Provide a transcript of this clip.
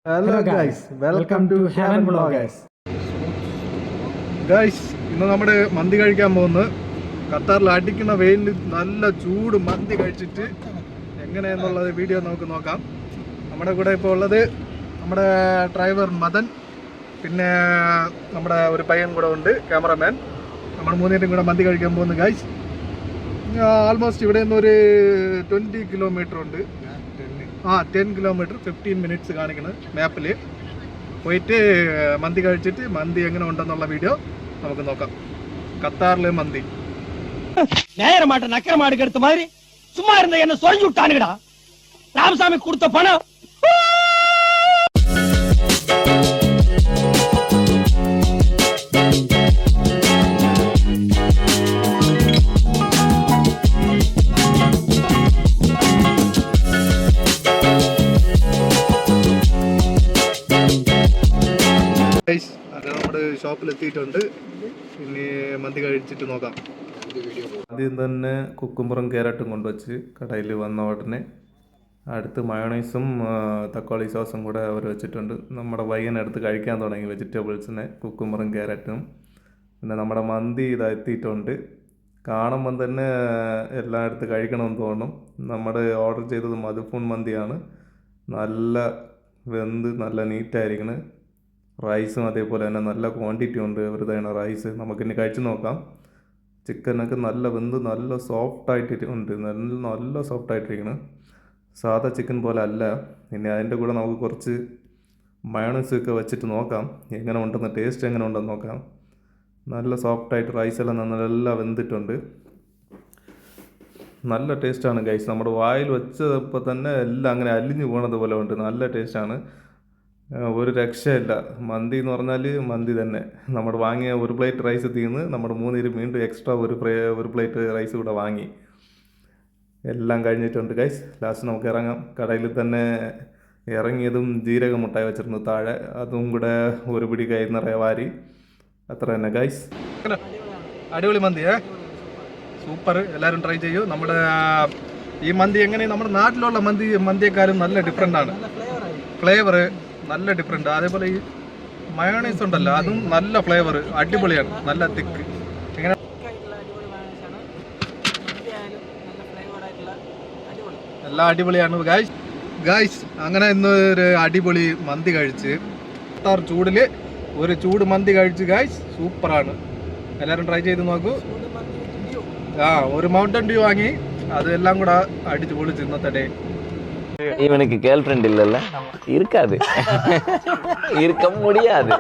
Hello guys, welcome to Heaven Vloggers. Guys, ഇന്ന് നമ്മുടെ മന്തി കഴിക്കാൻ പോകുന്നത് ഖത്തറിൽ അടിക്കുന്ന വെയിലിൽ നല്ല ചൂട് മന്തി കഴിച്ചിട്ട് എങ്ങനെയെന്നുള്ളത് വീഡിയോ നമുക്ക് നോക്കാം. നമ്മുടെ കൂടെ ഇപ്പോൾ ഉള്ളത് നമ്മുടെ ഡ്രൈവർ മദൻ, പിന്നെ നമ്മുടെ ഒരു പയ്യൻ കൂടെ ഉണ്ട്, ക്യാമറമാൻ. നമ്മൾ മൂന്നുപേരും കൂടെ മന്തി കഴിക്കാൻ പോകുന്നു ഗൈസ്. ആൾമോസ്റ്റ് ഇവിടെ നിന്ന് ഒരു 20 കിലോമീറ്റർ ഉണ്ട്. 10 കിലോമീറ്റർ 15 മിനിറ്റ്സ് കാണിക്കുന്നത് മാപ്പിൽ. പോയിട്ട് മന്തി കഴിച്ചിട്ട് മന്തി എങ്ങനെ ഉണ്ടെന്നുള്ള വീഡിയോ നമുക്ക് നോക്കാം. ഖത്താറിലെ മന്തി நேரமாட்ட நக்கர மாடு எடுத்த மாதிரி சும்மா இருந்த என்ன சொல்லி விட்டானுங்கடா. ராமசாமி கொடுத்த பணம் അത് നമ്മുടെ ഷോപ്പിലെത്തിയിട്ടുണ്ട്. പിന്നെ മന്തി കഴിച്ചിട്ട് നോക്കാം. ആദ്യം തന്നെ കുക്കുംബറും ക്യാരറ്റും കൊണ്ടുവച്ച് കടയിൽ വന്ന ഉടനെ അടുത്ത് മയോണൈസും തക്കാളി സോസും കൂടെ അവർ വെച്ചിട്ടുണ്ട്. നമ്മുടെ വൈകിനടുത്ത് കഴിക്കാൻ തുടങ്ങി വെജിറ്റബിൾസിനെ, കുക്കുംബറും ക്യാരറ്റും. പിന്നെ നമ്മുടെ മന്തി എത്തിയിട്ടുണ്ട്. കാണുമ്പം തന്നെ എല്ലായിടത്തും കഴിക്കണമെന്ന് തോന്നും. നമ്മുടെ ഓർഡർ ചെയ്തത് മധുഫൂൺ മന്തിയാണ്. നല്ല വെന്ത് നല്ല നീറ്റായിരിക്കണം. റൈസും അതേപോലെ തന്നെ നല്ല ക്വാണ്ടിറ്റി ഉണ്ട് ഇവരുടെയാണ് റൈസ്. നമുക്കിനി കഴിച്ച് നോക്കാം. ചിക്കനൊക്കെ നല്ല വെന്ത് നല്ല സോഫ്റ്റായിട്ട് ഉണ്ട്, നല്ല സോഫ്റ്റായിട്ടിരിക്കണം. സാധാ ചിക്കൻ പോലെ അല്ല. ഇനി അതിൻ്റെ കൂടെ നമുക്ക് കുറച്ച് മയോണൈസൊക്കെ വെച്ചിട്ട് നോക്കാം എങ്ങനെ ഉണ്ടെന്ന്, ടേസ്റ്റ് എങ്ങനെ ഉണ്ടെന്ന് നോക്കാം. നല്ല സോഫ്റ്റായിട്ട് റൈസെല്ലാം നല്ല വെന്തിട്ടുണ്ട്. നല്ല ടേസ്റ്റാണ് ഗൈസ്. നമ്മുടെ വായിൽ വെച്ചപ്പോൾ തന്നെ എല്ലാം അങ്ങനെ അലിഞ്ഞു പോകണത് പോലെ ഉണ്ട്. നല്ല ടേസ്റ്റാണ്, ഒരു രക്ഷയില്ല. മന്തി എന്ന് പറഞ്ഞാൽ മന്തി തന്നെ. നമ്മൾ വാങ്ങിയ ഒരു പ്ലേറ്റ് റൈസ് തീർന്ന് നമ്മുടെ മൂന്നുപേരും വീണ്ടും എക്സ്ട്രാ ഒരു പ്ലേറ്റ് റൈസ് കൂടെ വാങ്ങി. എല്ലാം കഴിഞ്ഞിട്ടുണ്ട് ഗൈസ്. ലാസ്റ്റ് നമുക്ക് ഇറങ്ങാം. കടയിൽ തന്നെ ഇറങ്ങിയതും ജീരക മുട്ടായി വെച്ചിരുന്നു താഴെ, അതും കൂടെ ഒരു പിടി കൈ നിറയെ വാരി. അത്ര തന്നെ ഗൈസ്. അടിപൊളി മന്തിയേ, സൂപ്പർ. എല്ലാവരും ട്രൈ ചെയ്യൂ. നമ്മുടെ ഈ മന്തി എങ്ങനെ നമ്മുടെ നാട്ടിലുള്ള മന്തിയെക്കാളും നല്ല ഡിഫറെൻ്റ് ആണ്. ഫ്ലേവർ നല്ല ഡിഫറെൻ്റ്. അതേപോലെ ഈ മയോണൈസ് ഉണ്ടല്ലോ, അതും നല്ല ഫ്ലേവർ, അടിപൊളിയാണ്, നല്ല തിക്ക്. എങ്ങനെ എല്ലാം അടിപൊളിയാണ് ഗായ്സ്. അങ്ങനെ ഇന്ന് ഒരു അടിപൊളി മന്തി കഴിച്ച് ഖത്താർ ചൂടിൽ ഒരു ചൂട് മന്തി കഴിച്ച് ഗായ്സ്, സൂപ്പറാണ്. എല്ലാവരും ട്രൈ ചെയ്ത് നോക്കൂ. ഒരു മൗണ്ടൻ ഡ്യൂ വാങ്ങി, അതെല്ലാം കൂടെ അടിച്ച് പൊളിച്ച് ഇന്നത്തെ ഡേ. இவனுக்கு கேர்ள் ஃப்ரெண்ட் இல்லல்ல, இருக்காது, இருக்க முடியாது.